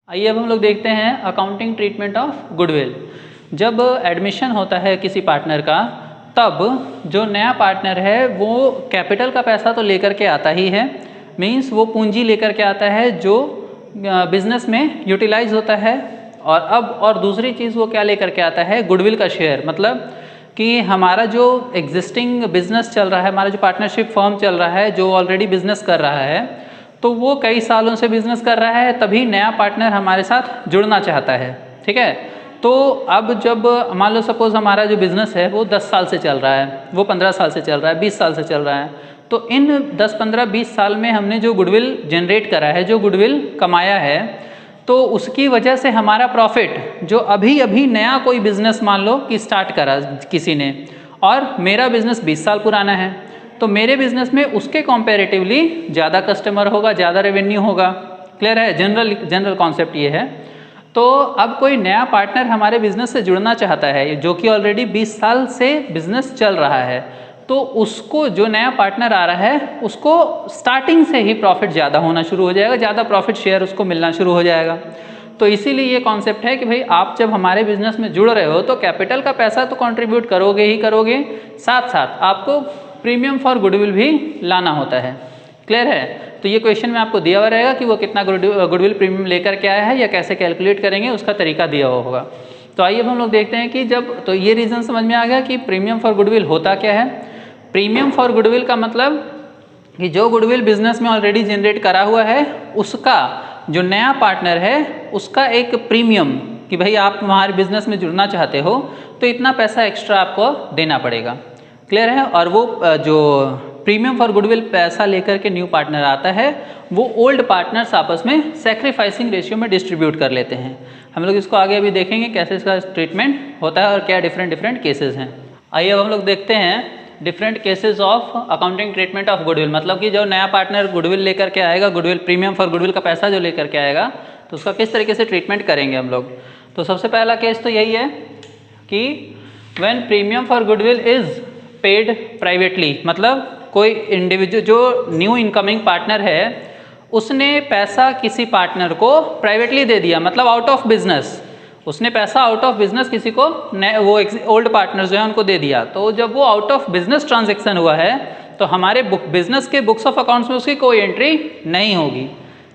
आइए अब हम लोग देखते हैं अकाउंटिंग ट्रीटमेंट ऑफ गुडविल। जब एडमिशन होता है किसी पार्टनर का, तब जो नया पार्टनर है वो कैपिटल का पैसा तो लेकर के आता ही है, मींस वो पूंजी लेकर के आता है जो बिजनेस में यूटिलाइज होता है। और दूसरी चीज़ वो क्या लेकर के आता है, गुडविल का शेयर। मतलब कि हमारा जो एग्जिस्टिंग बिजनेस चल रहा है, हमारा जो पार्टनरशिप फर्म चल रहा है, जो ऑलरेडी बिजनेस कर रहा है, तो वो कई सालों से बिजनेस कर रहा है, तभी नया पार्टनर हमारे साथ जुड़ना चाहता है। ठीक है, तो अब जब मान लो सपोज हमारा जो बिज़नेस है वो 10 साल से चल रहा है, वो 15 साल से चल रहा है, 20 साल से चल रहा है, तो इन 10, 15, 20 साल में हमने जो गुडविल जनरेट करा है, जो गुडविल कमाया है, तो उसकी वजह से हमारा प्रॉफिट जो अभी अभी नया कोई बिज़नेस मान लो कि स्टार्ट करा किसी ने, और मेरा बिज़नेस 20 साल पुराना है, तो मेरे बिजनेस में उसके कंपैरेटिवली ज़्यादा कस्टमर होगा, ज़्यादा रेवेन्यू होगा। क्लियर है? जनरल कॉन्सेप्ट ये है। तो अब कोई नया पार्टनर हमारे बिजनेस से जुड़ना चाहता है जो कि ऑलरेडी 20 साल से बिजनेस चल रहा है, तो उसको जो नया पार्टनर आ रहा है उसको स्टार्टिंग से ही प्रॉफिट ज़्यादा होना शुरू हो जाएगा, ज़्यादा प्रॉफिट शेयर उसको मिलना शुरू हो जाएगा। तो इसीलिए ये कॉन्सेप्ट है कि भाई आप जब हमारे बिजनेस में जुड़ रहे हो तो कैपिटल का पैसा तो कंट्रीब्यूट करोगे ही करोगे, साथ साथ आपको प्रीमियम फॉर गुडविल भी लाना होता है। क्लियर है? तो ये क्वेश्चन में आपको दिया हुआ रहेगा कि वो कितना गुडविल प्रीमियम लेकर के आया है या कैसे कैलकुलेट करेंगे, उसका तरीका दिया हुआ होगा। तो आइए अब हम लोग देखते हैं कि जब, तो ये रीज़न समझ में आ गया कि प्रीमियम फॉर गुडविल होता क्या है। प्रीमियम फॉर गुडविल का मतलब कि जो गुडविल बिजनेस में ऑलरेडी जनरेट करा हुआ है, उसका जो नया पार्टनर है उसका एक प्रीमियम, कि भाई आप हमारे बिजनेस में जुड़ना चाहते हो तो इतना पैसा एक्स्ट्रा आपको देना पड़ेगा। क्लियर है? और वो जो प्रीमियम फॉर गुडविल पैसा लेकर के न्यू पार्टनर आता है, वो ओल्ड पार्टनर्स आपस में सैक्रिफाइसिंग रेशियो में डिस्ट्रीब्यूट कर लेते हैं। हम लोग इसको आगे अभी देखेंगे कैसे इसका ट्रीटमेंट होता है और क्या डिफरेंट केसेस हैं। आइए अब हम लोग देखते हैं different cases of accounting treatment of goodwill. मतलब कि जो नया पार्टनर गुडविल लेकर के आएगा, गुडविल प्रीमियम फॉर गुडविल का पैसा जो लेकर के आएगा, तो उसका किस तरीके से ट्रीटमेंट करेंगे हम लोग। तो सबसे पहला केस तो यही है कि when premium for goodwill is paid privately, मतलब कोई इंडिविजुअल जो न्यू इनकमिंग पार्टनर है उसने पैसा किसी पार्टनर को प्राइवेटली दे दिया, मतलब आउट ऑफ बिजनेस उसने पैसा आउट ऑफ बिजनेस किसी को, वो ओल्ड पार्टनर जो है उनको दे दिया। तो जब वो आउट ऑफ बिजनेस ट्रांजेक्शन हुआ है तो हमारे बिजनेस के बुक्स ऑफ अकाउंट्स में उसकी कोई एंट्री नहीं होगी।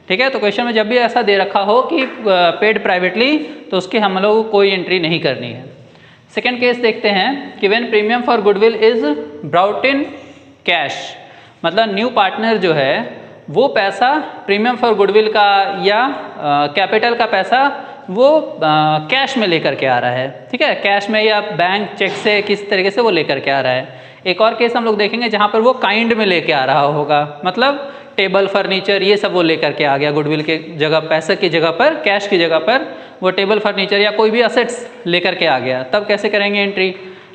ठीक है? तो क्वेश्चन में जब भी ऐसा दे रखा हो कि पेड प्राइवेटली, तो उसकी हम लोग को कोई एंट्री नहीं करनी है। सेकेंड केस देखते हैं कि when premium for goodwill is brought in cash, मतलब न्यू पार्टनर जो है वो पैसा प्रीमियम फॉर गुडविल का या कैपिटल का पैसा वो कैश में लेकर के आ रहा है। ठीक है? कैश में या बैंक चेक से किस तरीके से वो लेकर के आ रहा है। एक और केस हम लोग देखेंगे जहाँ पर वो काइंड में लेके आ रहा होगा, मतलब टेबल फर्नीचर ये सब वो लेकर के आ गया गुडविल के जगह, पैसे की जगह पर, कैश की जगह पर वो टेबल फर्नीचर या कोई भी असेट्स लेकर के आ गया। तब कैसे करेंगे एंट्री?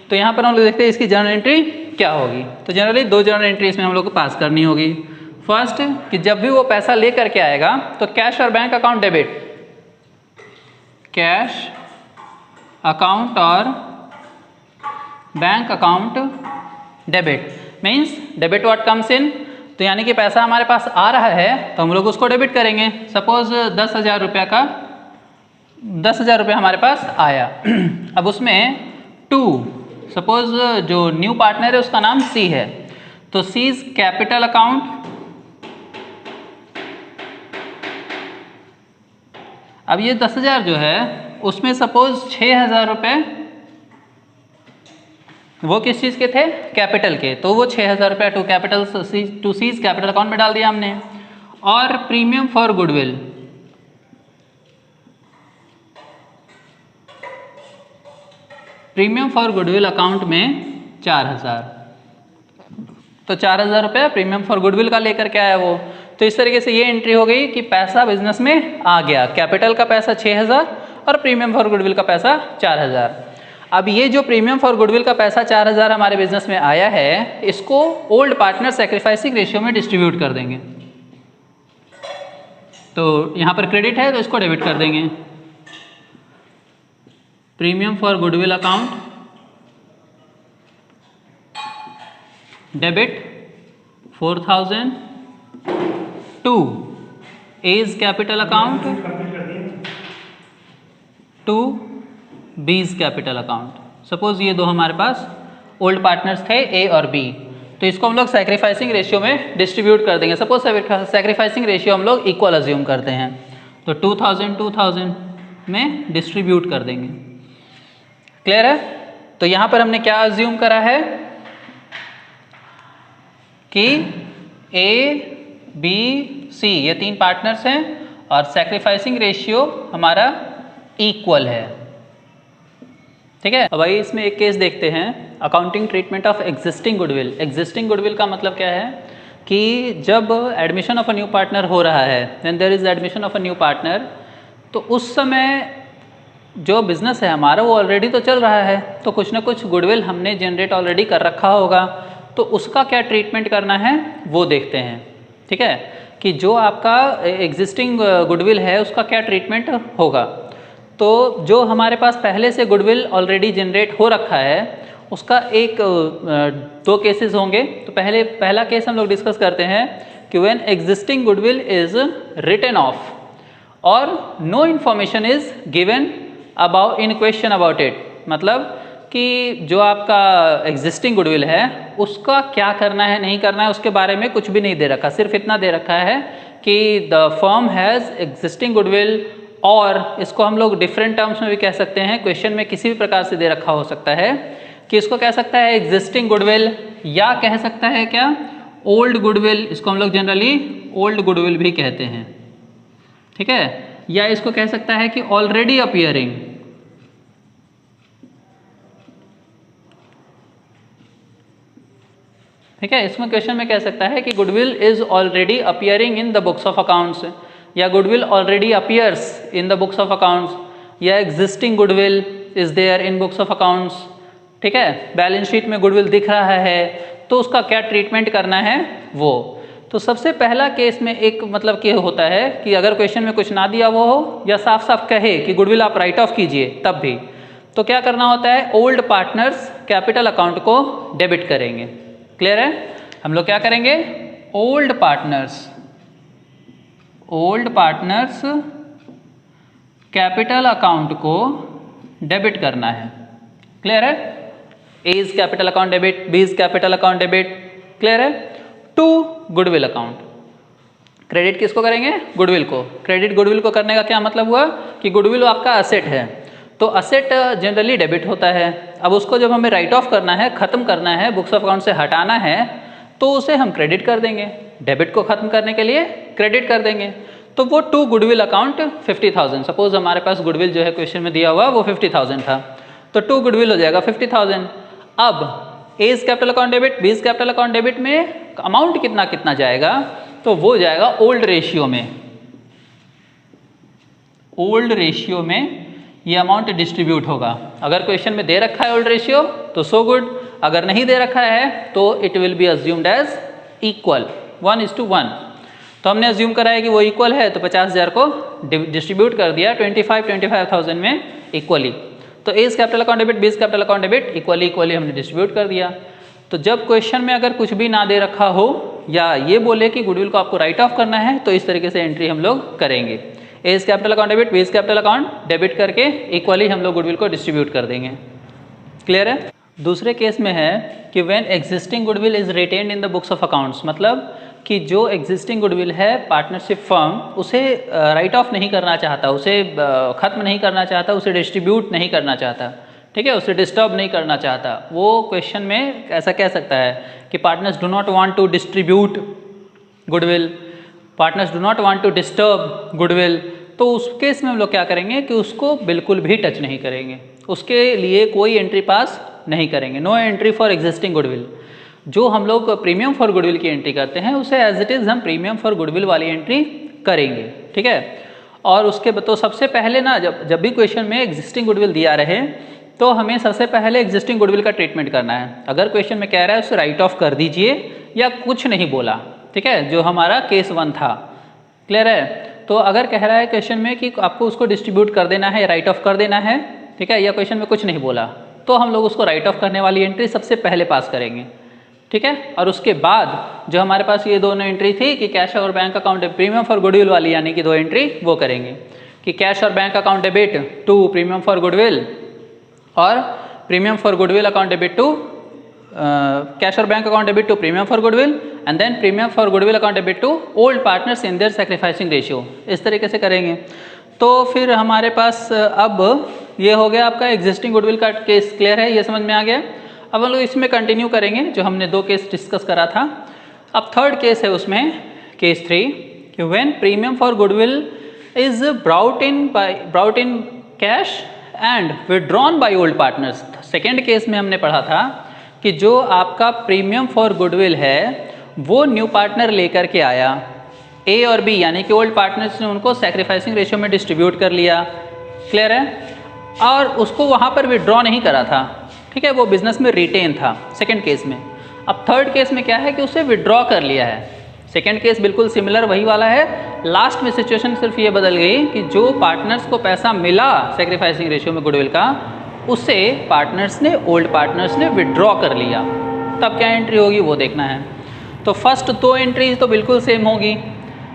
तो यहाँ पर हम लोग देखते हैं इसकी जनरल एंट्री क्या होगी। तो जनरली 2 जनरल एंट्री इसमें हम लोग को पास करनी होगी। फर्स्ट कि जब भी वो पैसा लेकर के आएगा तो कैश और bank account debit, cash account और bank account debit, means debit what comes in, तो यानी कि पैसा हमारे पास आ रहा है तो हम लोग उसको डेबिट करेंगे। सपोज 10,000 रुपये का 10,000 रुपये हमारे पास आया। अब उसमें सपोज जो न्यू पार्टनर है उसका नाम सी है, तो सीज कैपिटल अकाउंट, अब ये 10,000 जो है उसमें सपोज 6,000 रुपये वो किस चीज़ के थे? कैपिटल के, तो वो 6,000 रुपये टू सीज कैपिटल अकाउंट में डाल दिया हमने। और premium for goodwill, premium for goodwill account में 4,000, तो 4,000 रुपये प्रीमियम फॉर गुडविल का लेकर के आया वो। तो इस तरीके से ये एंट्री हो गई कि पैसा बिजनेस में आ गया, कैपिटल का पैसा 6,000 और प्रीमियम फॉर गुडविल का पैसा 4,000। अब ये जो प्रीमियम फॉर गुडविल का पैसा 4,000 हमारे बिजनेस में आया है, इसको ओल्ड पार्टनर सैक्रिफाइसिंग रेशियो में डिस्ट्रीब्यूट कर देंगे। तो यहाँ पर क्रेडिट है तो इसको डेबिट कर देंगे। Premium for goodwill account debit 4,000 to A's capital account to B's capital account. Suppose ये दो हमारे पास ओल्ड पार्टनर्स थे ए और बी, तो इसको हम लोग सैक्रिफाइसिंग रेशियो में डिस्ट्रीब्यूट कर देंगे। सपोज सैक्रिफाइसिंग रेशियो हम लोग इक्वल अज्यूम करते हैं, तो 2000 में डिस्ट्रीब्यूट कर देंगे। क्लियर है? तो यहाँ पर हमने क्या अज्यूम करा है कि ए बी सी ये तीन पार्टनर्स हैं और सैक्रिफाइसिंग रेशियो हमारा इक्वल है। ठीक है, अब आइए इसमें एक केस देखते हैं, accounting treatment of existing goodwill. Existing goodwill का मतलब क्या है कि जब admission of a new partner हो रहा है, when there is admission of a new partner, तो उस समय जो बिजनेस है हमारा वो ऑलरेडी तो चल रहा है, तो कुछ ना कुछ गुडविल हमने जनरेट ऑलरेडी कर रखा होगा, तो उसका क्या ट्रीटमेंट करना है वो देखते हैं। ठीक है, कि जो आपका एग्जिस्टिंग गुडविल है उसका क्या ट्रीटमेंट होगा। तो जो हमारे पास पहले से गुडविल ऑलरेडी जनरेट हो रखा है उसका एक दो केसेस होंगे। तो पहला केस हम लोग डिस्कस करते हैं कि when existing goodwill is written off और no information is given about in question about it, मतलब कि जो आपका एग्जिस्टिंग गुडविल है उसका क्या करना है नहीं करना है उसके बारे में कुछ भी नहीं दे रखा, सिर्फ इतना दे रखा है कि the firm has existing goodwill, और इसको हम लोग डिफरेंट टर्म्स में भी कह सकते हैं, क्वेश्चन में किसी भी प्रकार से दे रखा हो सकता है कि इसको कह सकता है एग्जिस्टिंग गुडविल, या कह सकता है क्या ओल्ड गुडविल, इसको हम लोग जनरली ओल्ड गुडविल भी कहते हैं। ठीक है, या इसको कह सकता है कि ऑलरेडी अपीयरिंग, ठीक है, इसमें क्वेश्चन में कह सकता है कि goodwill is already appearing in the books of accounts, या goodwill already appears in the books of accounts, या existing goodwill is there in books of accounts. ठीक है, बैलेंस शीट में गुडविल दिख रहा है तो उसका क्या ट्रीटमेंट करना है वो। तो सबसे पहला केस में एक मतलब क्या होता है कि अगर क्वेश्चन में कुछ ना दिया वो हो या साफ साफ कहे कि गुडविल आप राइट ऑफ कीजिए, तब भी तो क्या करना होता है, ओल्ड पार्टनर्स कैपिटल अकाउंट को डेबिट करेंगे। क्लियर है? हम लोग क्या करेंगे, ओल्ड पार्टनर्स कैपिटल अकाउंट को डेबिट करना है। क्लियर है? A is capital account debit, B is capital account debit. Clear है? टू गुडविल अकाउंट, क्रेडिट किसको करेंगे, गुडविल को। क्रेडिट गुडविल को करने का क्या मतलब हुआ कि गुडविल आपका असेट है, तो असेट जनरली डेबिट होता है। अब उसको जब हमें राइट ऑफ करना है, ख़त्म करना है, बुक्स ऑफ अकाउंट से हटाना है, तो उसे हम क्रेडिट कर देंगे। डेबिट को ख़त्म करने के लिए क्रेडिट कर देंगे। तो वो टू गुडविल अकाउंट 50,000, सपोज हमारे पास गुडविल जो है क्वेश्चन में दिया हुआ वो 50,000 था, तो टू गुडविल हो जाएगा 50,000। अब A is capital account debit, B is capital account debit में अमाउंट कितना कितना जाएगा, तो वो जाएगा ओल्ड रेशियो में। ओल्ड रेशियो में ये अमाउंट डिस्ट्रीब्यूट होगा। अगर क्वेश्चन में दे रखा है ओल्ड रेशियो तो सो गुड, अगर नहीं दे रखा है तो it will be assumed as equal 1:1। तो हमने अज्यूम करा है कि वो इक्वल है, तो 50,000 को डिस्ट्रीब्यूट कर दिया 25,000 में इक्वली। तो A is capital account debit, B is capital account debit, equally हमने डिस्ट्रीब्यूट कर दिया। तो जब क्वेश्चन में अगर कुछ भी ना दे रखा हो या ये बोले कि गुडविल को आपको राइट ऑफ करना है, तो इस तरीके से एंट्री हम लोग करेंगे। A is capital account debit, B is capital account debit करके इक्वली हम लोग गुडविल को डिस्ट्रीब्यूट कर देंगे। क्लियर है? दूसरे केस में है कि when existing goodwill is retained in the books of accounts, मतलब कि जो एग्जिस्टिंग गुडविल है पार्टनरशिप फर्म उसे राइट ऑफ नहीं करना चाहता, उसे ख़त्म नहीं करना चाहता, उसे डिस्ट्रीब्यूट नहीं करना चाहता। ठीक है, उसे डिस्टर्ब नहीं करना चाहता। वो क्वेश्चन में ऐसा कह सकता है कि partners do not want to distribute goodwill, partners do not want to disturb goodwill. तो उस केस में हम लोग क्या करेंगे कि उसको बिल्कुल भी टच नहीं करेंगे, उसके लिए कोई एंट्री पास नहीं करेंगे। No entry for existing goodwill. जो हम लोग प्रीमियम फॉर गुडविल की एंट्री करते हैं उसे एज इट इज़ हम प्रीमियम फॉर गुडविल वाली एंट्री करेंगे। ठीक है, और उसके तो सबसे पहले ना जब भी क्वेश्चन में एग्जिस्टिंग गुडविल दिया रहे तो हमें सबसे पहले एग्जिस्टिंग गुडविल का ट्रीटमेंट करना है। अगर क्वेश्चन में कह रहा है उसे राइट ऑफ कर दीजिए या कुछ नहीं बोला, ठीक है, जो हमारा केस 1 था। क्लियर है? तो अगर कह रहा है क्वेश्चन में कि आपको उसको डिस्ट्रीब्यूट कर देना है, राइट ऑफ कर देना है, ठीक है, या क्वेश्चन में कुछ नहीं बोला, तो हम लोग उसको राइट ऑफ करने वाली एंट्री सबसे पहले पास करेंगे। ठीक है, और उसके बाद जो हमारे पास ये दोनों एंट्री थी कि कैश और bank account premium for goodwill वाली, यानी कि 2 एंट्री वो करेंगे कि कैश और bank account debit to premium for goodwill और premium for goodwill account debit to cash और bank account debit to premium for goodwill and then premium for goodwill account debit to old partners in their sacrificing ratio. इस तरीके से करेंगे। तो फिर हमारे पास अब ये हो गया आपका एग्जिस्टिंग गुडविल का केस क्लियर है, ये समझ में आ गया। अब हम लोग इसमें कंटिन्यू करेंगे जो हमने 2 केस डिस्कस करा था। अब थर्ड केस है उसमें केस 3 कि when premium for goodwill is brought in cash and withdrawn by old partners. Second case में हमने पढ़ा था कि जो आपका प्रीमियम फॉर गुडविल है वो न्यू पार्टनर लेकर के आया, ए और बी यानी कि ओल्ड पार्टनर्स ने उनको सैक्रिफाइसिंग रेशियो में डिस्ट्रीब्यूट कर लिया, क्लियर है, और उसको वहाँ पर विड्रॉ नहीं करा था, ठीक है, वो बिजनेस में रिटेन था सेकंड केस में। अब थर्ड केस में क्या है कि उसे विड्रॉ कर लिया है। सेकंड केस बिल्कुल सिमिलर वही वाला है, लास्ट में सिचुएशन सिर्फ ये बदल गई कि जो पार्टनर्स को पैसा मिला सैक्रिफाइसिंग रेशियो में गुडविल का, उसे पार्टनर्स ने ओल्ड पार्टनर्स ने विड्रॉ कर लिया। तब क्या एंट्री होगी वो देखना है। तो फर्स्ट 2 एंट्रीज तो बिल्कुल सेम होगी,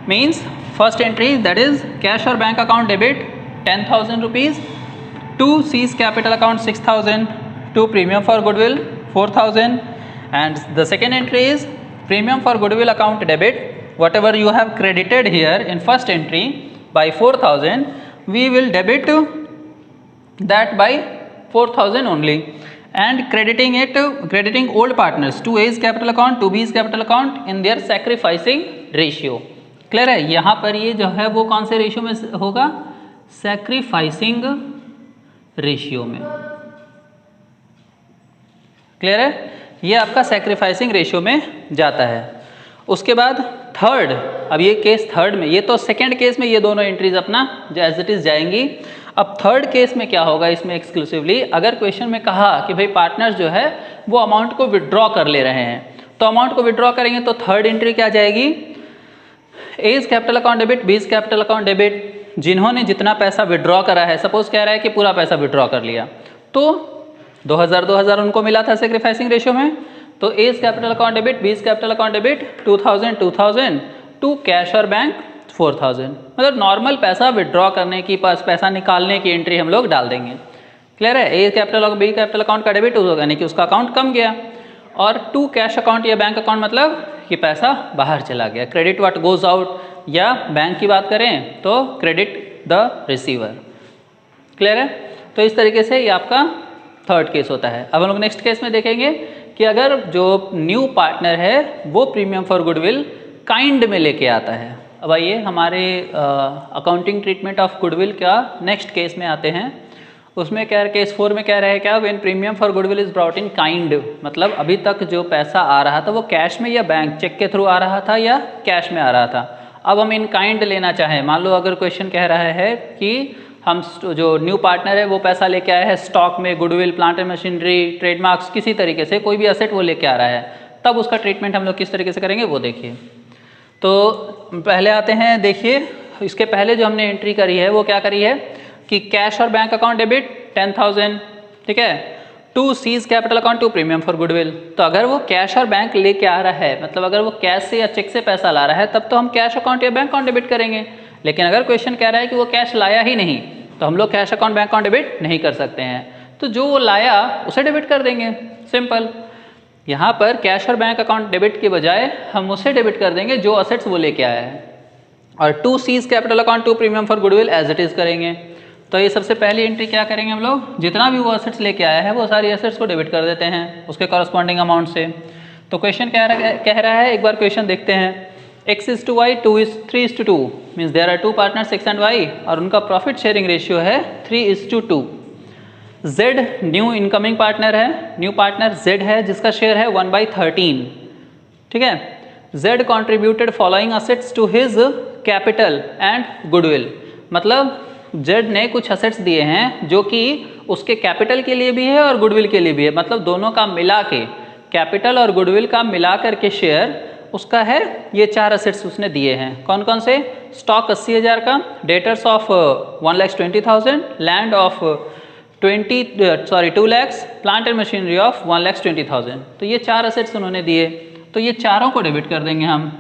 means first entry that is cash और bank account debit 10,000 rupees to C's capital account 6,000 to premium for goodwill 4,000 and the second entry is premium for goodwill account debit whatever you have credited here in first entry by 4,000 we will debit that by 4,000 only and crediting old partners to A's capital account to B's capital account in their sacrificing ratio। Clear है, यहाँ पर ये जो है वो कौन से ratio में होगा, सैक्रिफाइसिंग रेशियो में, क्लियर है, ये आपका सैक्रिफाइसिंग रेशियो में जाता है। उसके बाद थर्ड, अब ये केस थर्ड में, ये तो सेकंड केस में ये दोनों एंट्रीज अपना एज इट इज जाएंगी। अब थर्ड केस में क्या होगा, इसमें एक्सक्लूसिवली अगर क्वेश्चन में कहा कि भाई पार्टनर्स जो है वो अमाउंट को विड्रॉ कर ले रहे हैं, तो अमाउंट को विड्रॉ करेंगे तो थर्ड एंट्री क्या जाएगी, A's capital account debit B's capital account debit, जिन्होंने जितना पैसा विड्रॉ करा है, सपोज कह रहा है कि पूरा पैसा विड्रॉ कर लिया, तो 2,000 उनको मिला था सैक्रिफाइसिंग रेशियो में, तो A's capital account debit B's capital account debit 2,000 to cash और बैंक 4,000, मतलब नॉर्मल पैसा विड्रॉ करने की, पास पैसा निकालने की एंट्री हम लोग डाल देंगे। क्लियर है, ए कैपिटल और बी कैपिटल अकाउंट का डेबिट होगा यानी कि उसका अकाउंट कम गया, और टू कैश अकाउंट या बैंक अकाउंट मतलब कि पैसा बाहर चला गया, क्रेडिट व्हाट गोज आउट, या बैंक की बात करें तो क्रेडिट द रिसीवर। क्लियर है, तो इस तरीके से ये आपका थर्ड केस होता है। अब हम लोग नेक्स्ट केस में देखेंगे कि अगर जो न्यू पार्टनर है वो प्रीमियम फॉर गुडविल काइंड में लेके आता है। अब आइए हमारे अकाउंटिंग ट्रीटमेंट ऑफ गुडविल का नेक्स्ट केस में आते हैं। उसमें क्या, केस 4 में क्या रहे, क्या when premium for goodwill is brought in kind, मतलब अभी तक जो पैसा आ रहा था वो कैश में या बैंक चेक के थ्रू आ रहा था या कैश में आ रहा था। अब हम इन काइंड लेना चाहें, मान लो अगर क्वेश्चन कह रहा है कि हम जो न्यू पार्टनर है वो पैसा लेके आया है स्टॉक में, goodwill, plant and machinery, trademarks, किसी तरीके से कोई भी असेट वो लेके आ रहा है, तब उसका ट्रीटमेंट हम लोग किस तरीके से करेंगे वो देखिए। तो पहले आते हैं, देखिए इसके पहले जो हमने एंट्री करी है वो क्या करी है कि कैश और बैंक अकाउंट डेबिट 10,000, ठीक है, to C's capital account to premium for goodwill. तो अगर वो कैश और बैंक लेके आ रहा है, मतलब अगर वो कैश से या चेक से पैसा ला रहा है, तब तो हम कैश अकाउंट या बैंक अकाउंट डेबिट करेंगे। लेकिन अगर क्वेश्चन कह रहा है कि वो कैश लाया ही नहीं, तो हम लोग cash account bank account debit नहीं कर सकते हैं, तो जो वो लाया उसे डेबिट कर देंगे, सिंपल। यहाँ पर कैश और बैंक अकाउंट डेबिट के बजाय हम उसे डेबिट कर देंगे जो असेट्स वो लेके आया है, और to C's capital account to premium for goodwill as it is करेंगे। तो ये सबसे पहली एंट्री क्या करेंगे हम लोग, जितना भी वो असेट्स लेके आया है वो सारी असेट्स को डेबिट कर देते हैं उसके कॉरस्पॉन्डिंग अमाउंट से। तो क्वेश्चन कह रहा है, एक बार क्वेश्चन देखते हैं, x:y 3:2 means there are two partners x and y, और उनका प्रॉफिट शेयरिंग रेशियो है 3:2। z न्यू इनकमिंग पार्टनर है, न्यू पार्टनर z है जिसका शेयर है 1/13, ठीक है। z contributed following assets to his capital and goodwill, मतलब z ने कुछ असेट्स दिए हैं जो कि उसके कैपिटल के लिए भी है और गुडविल के लिए भी है, मतलब दोनों का मिला के, कैपिटल और गुडविल का मिला करके शेयर उसका है। ये 4 असेट्स उसने दिए हैं, कौन कौन से, स्टॉक 80,000 का, debtors of 1,20,000, land of 2 lakhs, plant and machinery of 1,20,000। तो ये 4 असेट्स उन्होंने दिए, तो ये चारों को डेबिट कर देंगे हम,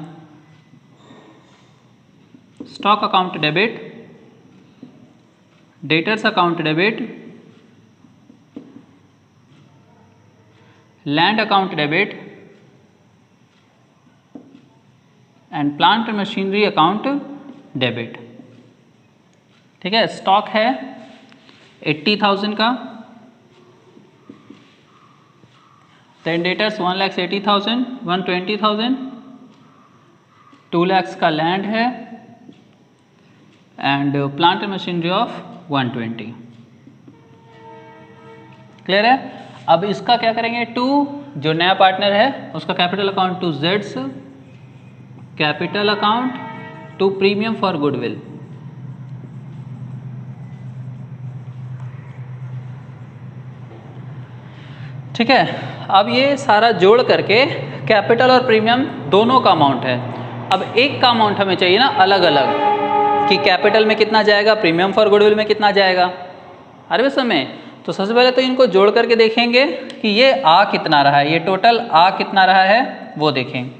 stock account debit debtors account debit, land account debit and plant machinery account debit. ठीक है, स्टॉक है 80,000 का, देन डेटर्स 1,80,000, 120,000, 2 lakhs का लैंड है and plant machinery of 120। Clear है? अब इसका क्या करेंगे, टू जो नया पार्टनर है उसका कैपिटल अकाउंट टू जेड्स capital account to premium for goodwill. ठीक है, अब ये सारा जोड़ करके कैपिटल और प्रीमियम दोनों का अमाउंट है। अब एक का अमाउंट हमें चाहिए ना अलग अलग, कि कैपिटल में कितना जाएगा, प्रीमियम फॉर गुडविल में कितना जाएगा। अरे बस में तो सबसे पहले तो इनको जोड़ करके देखेंगे कि ये आ कितना रहा है, ये टोटल आ कितना रहा है वो देखें।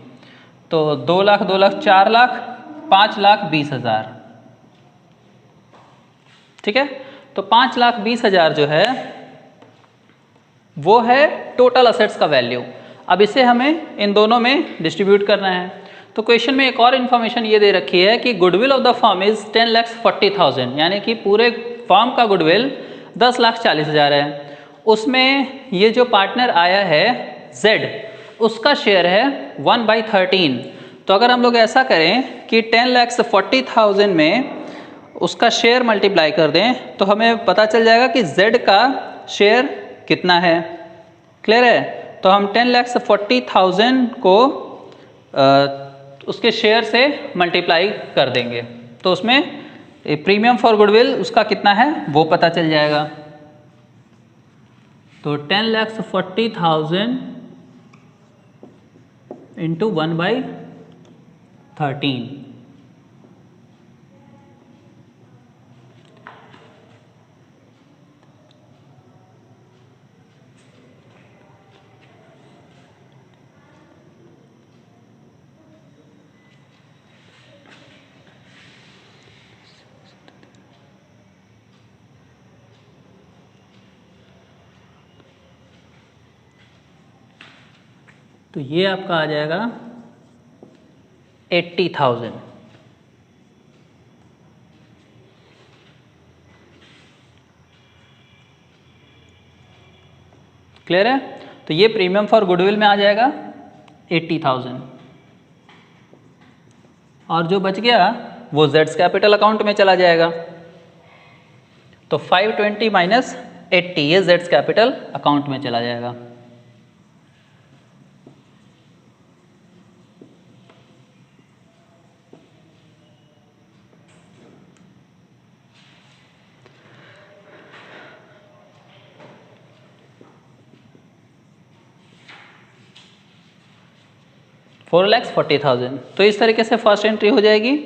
तो 2 लाख 2 लाख 4 लाख 5,20,000। ठीक है, तो 5,20,000 जो है वो है टोटल असेट्स का वैल्यू। अब इसे हमें इन दोनों में डिस्ट्रीब्यूट करना है। तो क्वेश्चन में एक और इन्फॉर्मेशन ये दे रखी है कि goodwill of the firm is 10,40,000, यानी कि पूरे फर्म का गुडविल 10,40,000 है। उसमें ये जो पार्टनर आया है Z, उसका शेयर है 1/13। तो अगर हम लोग ऐसा करें कि 10,40,000 में उसका शेयर मल्टीप्लाई कर दें तो हमें पता चल जाएगा कि Z का शेयर कितना है। क्लियर है? तो हम 10,40,000 को उसके शेयर से मल्टीप्लाई कर देंगे तो उसमें प्रीमियम फॉर गुडविल उसका कितना है वो पता चल जाएगा। तो 10,40,000 इंटू 1/13। तो ये आपका आ जाएगा 80,000। क्लियर है? तो ये प्रीमियम फॉर गुडविल में आ जाएगा 80,000 और जो बच गया वो जेड्स कैपिटल अकाउंट में चला जाएगा। तो 520 माइनस 80 ये जेड्स कैपिटल अकाउंट में चला जाएगा। $4,40,000। तो इस तरीके से फर्स्ट एंट्री हो जाएगी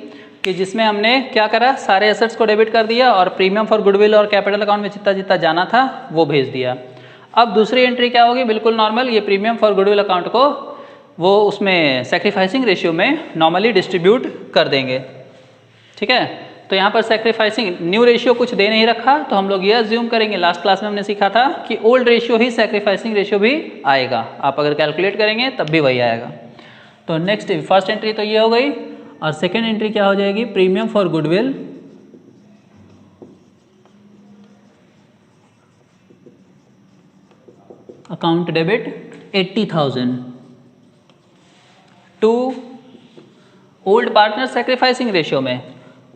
कि जिसमें हमने क्या करा, सारे एसेट्स को डेबिट कर दिया और प्रीमियम फॉर गुडविल और कैपिटल अकाउंट में जितना जितना जाना था वो भेज दिया। अब दूसरी एंट्री क्या होगी, बिल्कुल नॉर्मल, ये प्रीमियम फॉर गुडविल अकाउंट को वो उसमें सैक्रिफाइसिंग रेशियो में नॉर्मली डिस्ट्रीब्यूट कर देंगे। ठीक है, तो यहाँ पर सैक्रिफाइसिंग न्यू रेशियो कुछ दे नहीं रखा तो हम लोग ये अज्यूम करेंगे, लास्ट क्लास में हमने सीखा था कि ओल्ड रेशियो ही सैक्रिफाइसिंग रेशियो भी आएगा। आप अगर कैलकुलेट करेंगे तब भी वही आएगा। तो नेक्स्ट फर्स्ट एंट्री तो ये हो गई और सेकेंड एंट्री क्या हो जाएगी, premium for goodwill account debit 80,000 to old partner sacrificing ratio में,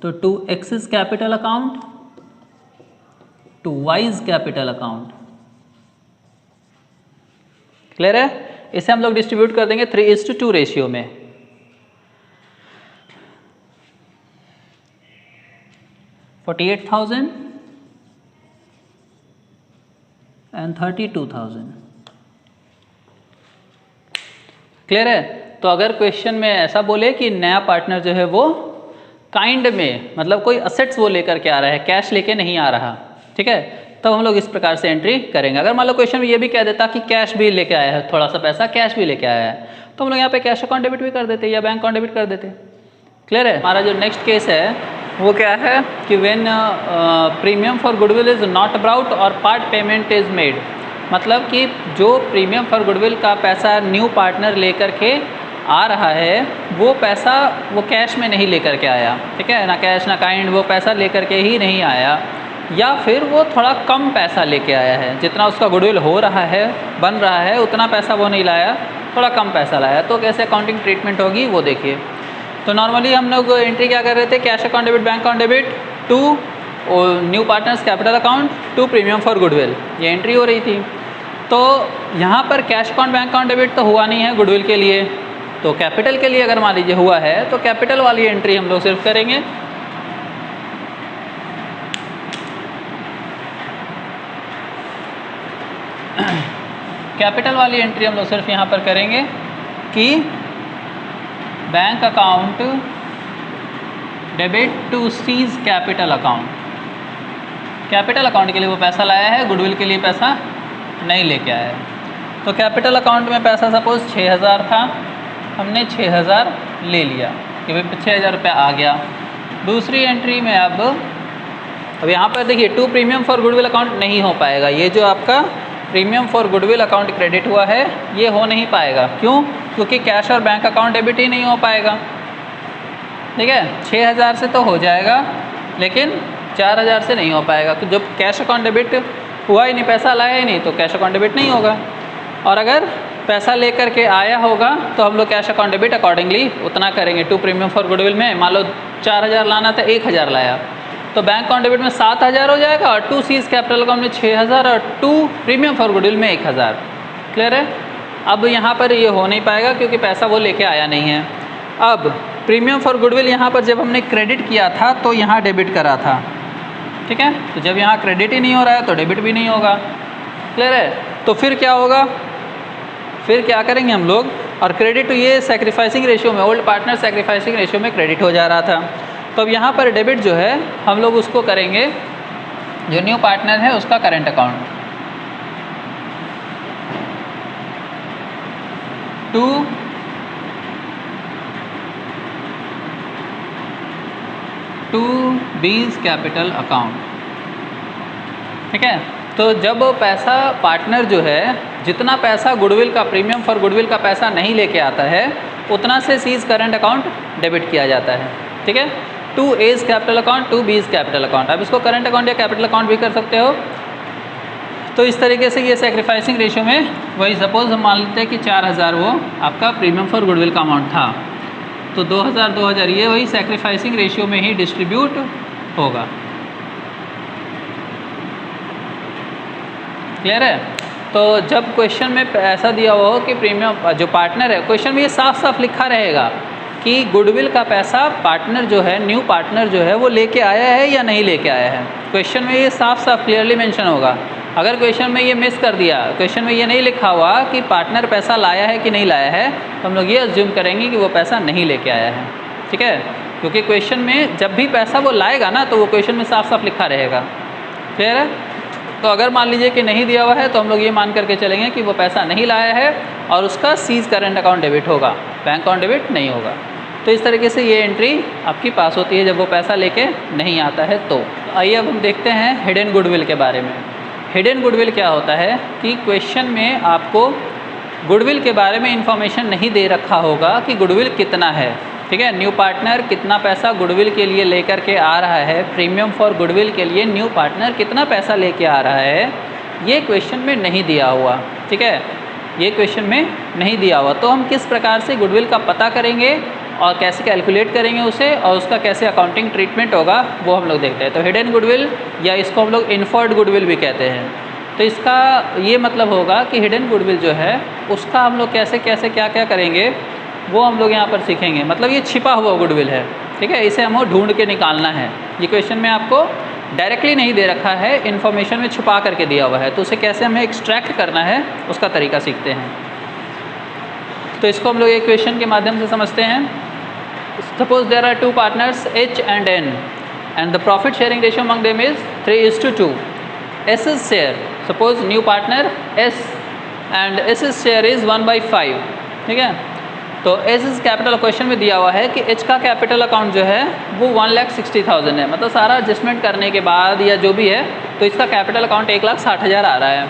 तो to X's capital account to Y's capital account. Clear है? इसे हम लोग डिस्ट्रीब्यूट कर देंगे 3:2 रेशियो में। $48,000 एंड 32,000। क्लियर है? तो अगर क्वेश्चन में ऐसा बोले कि नया पार्टनर जो है वो काइंड में मतलब कोई असेट्स वो लेकर के आ रहा है, कैश लेके नहीं आ रहा, ठीक है, तब हम लोग इस प्रकार से एंट्री करेंगे। अगर मान लो क्वेश्चन में ये भी कह देता कि कैश भी लेके आया है, थोड़ा सा पैसा कैश भी लेके आया है, तो हम लोग यहाँ पे कैश अकाउंट डेबिट भी कर देते या बैंक अकाउंट डेबिट कर देते। क्लियर है? हमारा जो नेक्स्ट केस है वो क्या है कि when premium for goodwill is not about और पार्ट पेमेंट इज़ मेड, मतलब कि जो प्रीमियम फॉर गुडविल का पैसा न्यू पार्टनर लेकर के आ रहा है वो पैसा वो कैश में नहीं लेकर के आया, ठीक है ना, कैश ना काइंड, वो पैसा लेकर के ही नहीं आया, या फिर वो थोड़ा कम पैसा लेके आया है, जितना उसका गुडविल हो रहा है बन रहा है उतना पैसा वो नहीं लाया, थोड़ा कम पैसा लाया, तो कैसे अकाउंटिंग ट्रीटमेंट होगी वो देखिए। तो नॉर्मली हम लोग एंट्री क्या कर रहे थे, cash account debit bank account debit to new partners capital account to premium for goodwill, ये एंट्री हो रही थी। तो यहाँ पर cash account bank account debit तो हुआ नहीं है गुडविल के लिए, तो कैपिटल के लिए अगर मान लीजिए हुआ है तो कैपिटल वाली एंट्री हम लोग सिर्फ करेंगे। कैपिटल वाली एंट्री हम लोग सिर्फ यहाँ पर करेंगे कि bank account debit to C's capital account, capital account के लिए वो पैसा लाया है, गुडविल के लिए पैसा नहीं लेके आया है। तो कैपिटल अकाउंट में पैसा सपोज 6000 था, हमने 6000 ले लिया कि भाई 6000 रुपया आ गया। दूसरी एंट्री में अब यहाँ पर देखिए to premium for goodwill account नहीं हो पाएगा, ये जो आपका premium for goodwill account credit हुआ है ये हो नहीं पाएगा, क्यों? क्योंकि कैश और बैंक अकाउंट डेबिट ही नहीं हो पाएगा, ठीक है। 6000 से तो हो जाएगा लेकिन 4000 से नहीं हो पाएगा, तो जब कैश अकाउंट डेबिट हुआ ही नहीं, पैसा लाया ही नहीं, तो कैश अकाउंट डेबिट नहीं होगा। और अगर पैसा लेकर के आया होगा तो हम लोग कैश अकाउंट डेबिट अकॉर्डिंगली उतना करेंगे। टू प्रीमियम फॉर गुडविल में मान लो 4000 लाना था, 1000 लाया, तो बैंक अकाउंट डेबिट में 7000 हो जाएगा, और टू सीज कैपिटल अकाउंट में 6000 और टू प्रीमियम फॉर गुडविल में 1000। क्लियर है? अब यहाँ पर ये हो नहीं पाएगा क्योंकि पैसा वो लेके आया नहीं है। अब प्रीमियम फॉर गुडविल यहाँ पर जब हमने क्रेडिट किया था तो यहाँ डेबिट करा था, ठीक है। तो जब यहाँ क्रेडिट ही नहीं हो रहा है तो डेबिट भी नहीं होगा। क्लियर है? तो फिर क्या होगा, फिर क्या करेंगे हम लोग, और क्रेडिट ये सैक्रिफाइसिंग रेशियो में, ओल्ड पार्टनर सैक्रिफाइसिंग रेशियो में क्रेडिट हो जा रहा था। तो अब यहाँ पर डेबिट जो है हम लोग उसको करेंगे जो न्यू पार्टनर है उसका current account to B's capital account, ठीक है। तो जब पैसा पार्टनर जो है जितना पैसा गुडविल का प्रीमियम फॉर गुडविल का पैसा नहीं लेके आता है उतना से सीज करंट अकाउंट डेबिट किया जाता है, ठीक है। To A's capital account to B's capital account, अब इसको करंट अकाउंट या कैपिटल अकाउंट भी कर सकते हो। तो इस तरीके से ये सैक्रिफाइसिंग रेशियो में वही सपोज हम मान लेते हैं कि 4000 वो आपका प्रीमियम फॉर गुडविल का अमाउंट था, तो 2000 ये वही सैक्रिफाइसिंग रेशियो में ही डिस्ट्रीब्यूट होगा। क्लियर है? तो जब क्वेश्चन में ऐसा दिया हुआ हो कि प्रीमियम जो पार्टनर है, क्वेश्चन में ये साफ साफ लिखा रहेगा कि गुडविल का पैसा पार्टनर जो है न्यू पार्टनर जो है वो लेके आया है या नहीं लेके आया है, क्वेश्चन में ये साफ साफ क्लियरली मेंशन होगा। अगर क्वेश्चन में ये मिस कर दिया, क्वेश्चन में ये नहीं लिखा हुआ कि पार्टनर पैसा लाया है कि नहीं लाया है, तो हम लोग ये अज्यूम करेंगे कि वो पैसा नहीं लेके आया है, ठीक है। क्योंकि क्वेश्चन में जब भी पैसा वो लाएगा ना तो वो क्वेश्चन में साफ साफ लिखा रहेगा। क्लियर है? तो अगर मान लीजिए कि नहीं दिया हुआ है तो हम लोग ये मान करके चलेंगे कि वो पैसा नहीं लाया है और उसका सीज करंट अकाउंट डेबिट होगा, बैंक अकाउंट डेबिट नहीं होगा। तो इस तरीके से ये एंट्री आपकी पास होती है जब वो पैसा लेके नहीं आता है। तो आइए अब हम देखते हैं हिडन गुडविल के बारे में। हिडन गुडविल क्या होता है कि क्वेश्चन में आपको गुडविल के बारे में इंफॉर्मेशन नहीं दे रखा होगा कि गुडविल कितना है, ठीक है। न्यू पार्टनर कितना पैसा गुडविल के लिए लेकर के आ रहा है, प्रीमियम फॉर गुडविल के लिए न्यू पार्टनर कितना पैसा लेके आ रहा है, ये क्वेश्चन में नहीं दिया हुआ, ठीक है। ये क्वेश्चन में नहीं दिया हुआ, तो हम किस प्रकार से गुडविल का पता करेंगे और कैसे कैलकुलेट करेंगे उसे और उसका कैसे अकाउंटिंग ट्रीटमेंट होगा वो हम लोग देखते हैं। तो हिडन गुडविल या इसको हम लोग इन्फर्ड गुडविल भी कहते हैं। तो इसका ये मतलब होगा कि हिडन गुडविल जो है उसका हम लोग कैसे कैसे क्या क्या करेंगे वो हम लोग यहाँ पर सीखेंगे। मतलब ये छिपा हुआ गुडविल है, ठीक है, इसे हमें ढूंढ के निकालना है। ये क्वेश्चन में आपको डायरेक्टली नहीं दे रखा है, इन्फॉर्मेशन में छुपा करके दिया हुआ है, तो उसे कैसे हमें एक्सट्रैक्ट करना है उसका तरीका सीखते हैं। तो इसको हम लोग एक क्वेश्चन के माध्यम से समझते हैं। Suppose there are two partners H and N and the profit sharing ratio among them is 3:2. S's share, suppose new partner S and S's share is 1/5, ठीक है। तो एज इज कैपिटल क्वेश्चन में दिया हुआ है कि एच का capital account जो है वो 1,60,000 है, मतलब सारा एडजस्टमेंट करने के बाद या जो भी है, तो इसका कैपिटल अकाउंट 1,60,000 आ रहा है।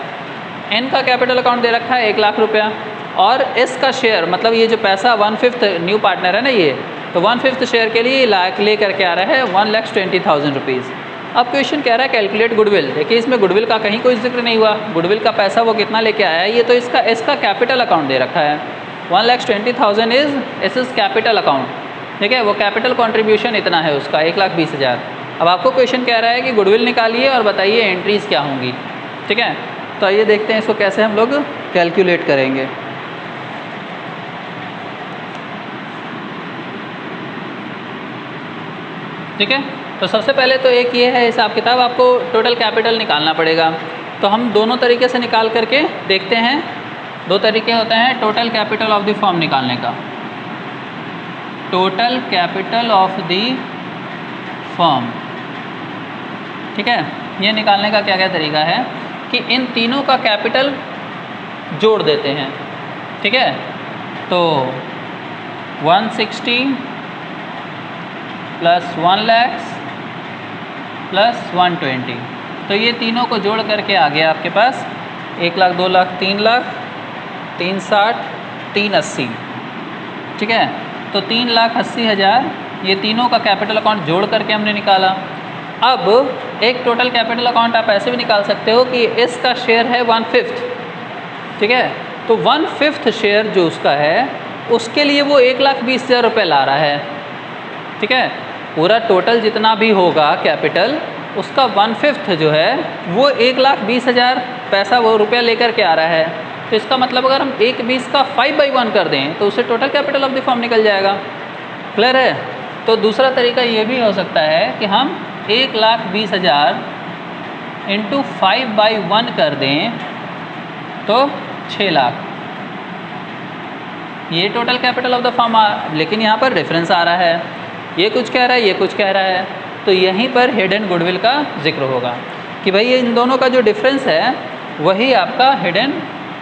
एन का कैपिटल अकाउंट दे रखा है 1,00,000 रुपया, और एस का शेयर मतलब ये जो पैसा 1/5 न्यू पार्टनर है ना ये, तो 1/5 शेयर के लिए ले करके आ रहा है 1,20,000 रुपीज़। अब क्वेश्चन कह रहा है कैलकुलेट गुडविल। देखिए इसमें गुडविल का कहीं कोई जिक्र नहीं हुआ, गुडविल का पैसा वो कितना लेके आया है, ये तो इसका एस का कैपिटल अकाउंट दे रखा है। 1,20,000 is S is capital account, ठीक है, वो कैपिटल कॉन्ट्रीब्यूशन इतना है उसका 1,20,000। अब आपको क्वेश्चन कह रहा है कि गुडविल निकालिए और बताइए एंट्रीज क्या होंगी, ठीक है। तो आइए देखते हैं इसको कैसे हम लोग कैलकुलेट करेंगे। ठीक है, तो सबसे पहले तो एक ये है हिसाब किताब, आपको टोटल कैपिटल निकालना पड़ेगा। तो हम दोनों तरीके से निकाल करके देखते हैं। दो तरीके होते हैं total capital of the firm निकालने का। Total capital of the firm, ठीक है, ये निकालने का क्या क्या तरीका है कि इन तीनों का कैपिटल जोड़ देते हैं, ठीक है। तो 160 प्लस 1,00,000 प्लस 120, तो ये तीनों को जोड़ करके आ गया आपके पास 1,00,000, 2,00,000, 3,00,000, 360, 380, ठीक है। तो 3,80,000 ये तीनों का कैपिटल अकाउंट जोड़ करके हमने निकाला। अब एक टोटल कैपिटल अकाउंट आप ऐसे भी निकाल सकते हो कि इसका शेयर है 1/5, ठीक है, तो 1/5 शेयर जो उसका है उसके लिए वो 1,20,000 रुपये ला रहा है, ठीक है। पूरा टोटल जितना भी होगा कैपिटल उसका 1/5 जो है वो 1,20,000 पैसा वो रुपया लेकर के आ रहा है। तो इसका मतलब अगर हम 1/20 का 5/1 कर दें तो उससे total capital of the firm निकल जाएगा। क्लियर है। तो दूसरा तरीका ये भी हो सकता है कि हम 1,20,000 इंटू 5/1 कर दें तो 6,00,000, ये total capital of the firm. लेकिन यहाँ पर डिफरेंस आ रहा है, ये कुछ कह रहा है, ये कुछ कह रहा है, तो यहीं पर हिडन गुडविल का जिक्र होगा कि भाई ये इन दोनों का जो डिफरेंस है वही आपका हिडन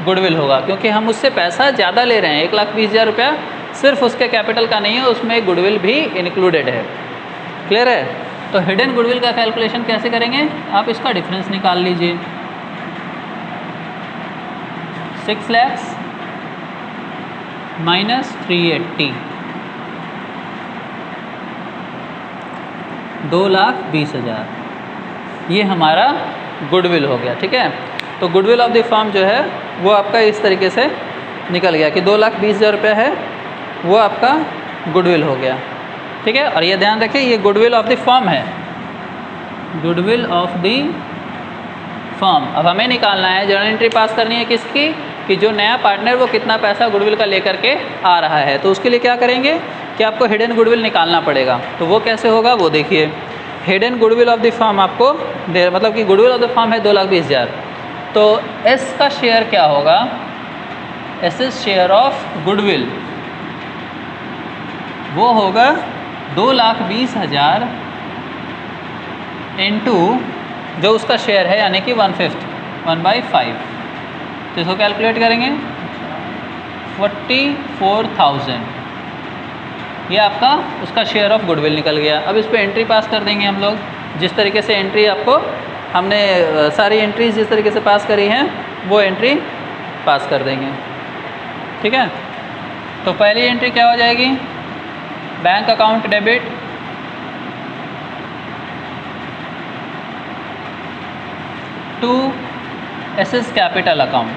गुडविल होगा, क्योंकि हम उससे पैसा ज़्यादा ले रहे हैं। 1,20,000 रुपया सिर्फ उसके कैपिटल का नहीं है, उसमें गुडविल भी इंक्लूडेड है। क्लियर है। तो हिडन गुडविल का कैलकुलेशन कैसे करेंगे, आप इसका डिफरेंस निकाल लीजिए। 6,00,000 माइनस 380, 2,20,000, ये हमारा गुडविल हो गया, ठीक है। तो गुडविल ऑफ द फर्म जो है वो आपका इस तरीके से निकल गया कि 2,20,000 रुपया है वो आपका गुडविल हो गया, ठीक है। और ये ध्यान रखें ये गुडविल ऑफ द फर्म है, गुडविल ऑफ द फर्म। अब हमें निकालना है, जर्नल एंट्री पास करनी है किसकी, कि जो नया पार्टनर वो कितना पैसा गुडविल का लेकर के आ रहा है। तो उसके लिए क्या करेंगे कि आपको हिडन गुडविल निकालना पड़ेगा। तो वो कैसे होगा वो देखिए। Hidden goodwill of the firm आपको मतलब कि गुडविल ऑफ द फर्म है 2,20,000, तो एस का शेयर क्या होगा, S is share of goodwill, वो होगा 2,20,000 इंटू जो उसका शेयर है यानी कि 1/5, 1/5। तो इसको कैलकुलेट करेंगे 44,000, ये आपका उसका शेयर ऑफ गुडविल निकल गया। अब इस पर एंट्री पास कर देंगे हम लोग, जिस तरीके से एंट्री आपको हमने सारी एंट्रीज जिस तरीके से पास करी हैं वो एंट्री पास कर देंगे, ठीक है। तो पहली एंट्री क्या हो जाएगी, bank account debit to S's capital account.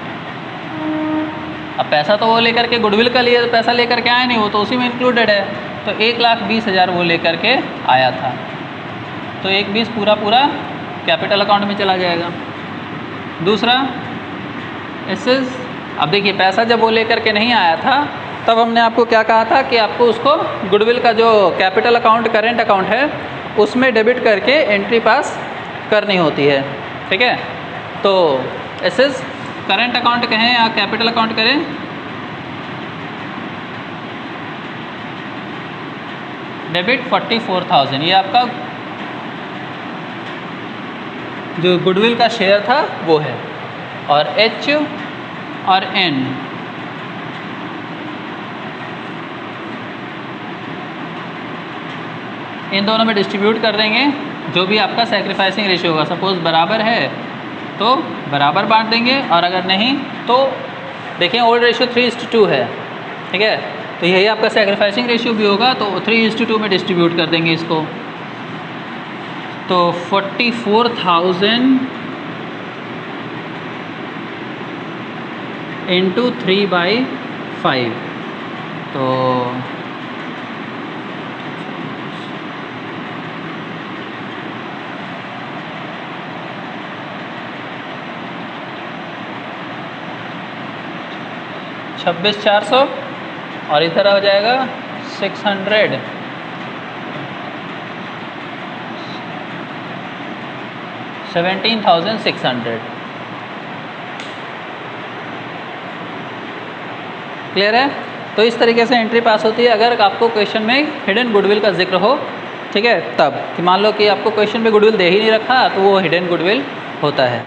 अब पैसा तो वो लेकर के गुडविल का लिए पैसा लेकर के आया नहीं, वो तो उसी में इंक्लूडेड है। तो 1,20,000 वो लेकर के आया था, तो 1,20 पूरा कैपिटल अकाउंट में चला जाएगा। दूसरा एसएस, अब देखिए पैसा जब वो लेकर के नहीं आया था तब हमने आपको क्या कहा था कि आपको उसको गुडविल का जो कैपिटल अकाउंट करेंट अकाउंट है उसमें डेबिट करके एंट्री पास करनी होती है, ठीक है। तो एसएस करेंट अकाउंट कहें या कैपिटल अकाउंट करें, डेबिट 44,000, ये आपका जो गुडविल का शेयर था वो है। और एच और एन इन दोनों में डिस्ट्रीब्यूट कर देंगे, जो भी आपका सेक्रीफाइसिंग रेशियो होगा। सपोज़ बराबर है तो बराबर बांट देंगे, और अगर नहीं तो देखिए ओल्ड रेशियो 3:2 है, ठीक है, तो यही आपका सेक्रीफाइसिंग रेशियो भी होगा, तो 3:2 में डिस्ट्रीब्यूट कर देंगे इसको। तो 44,000 इंटू 3/5, तो 26,400 और इधर हो जाएगा 600, 17,600। क्लियर है? तो इस तरीके से एंट्री पास होती है अगर आपको क्वेश्चन में हिडन गुडविल का जिक्र हो, ठीक है, तब कि मान लो कि आपको क्वेश्चन में गुडविल दे ही नहीं रखा तो वो हिडन गुडविल होता है।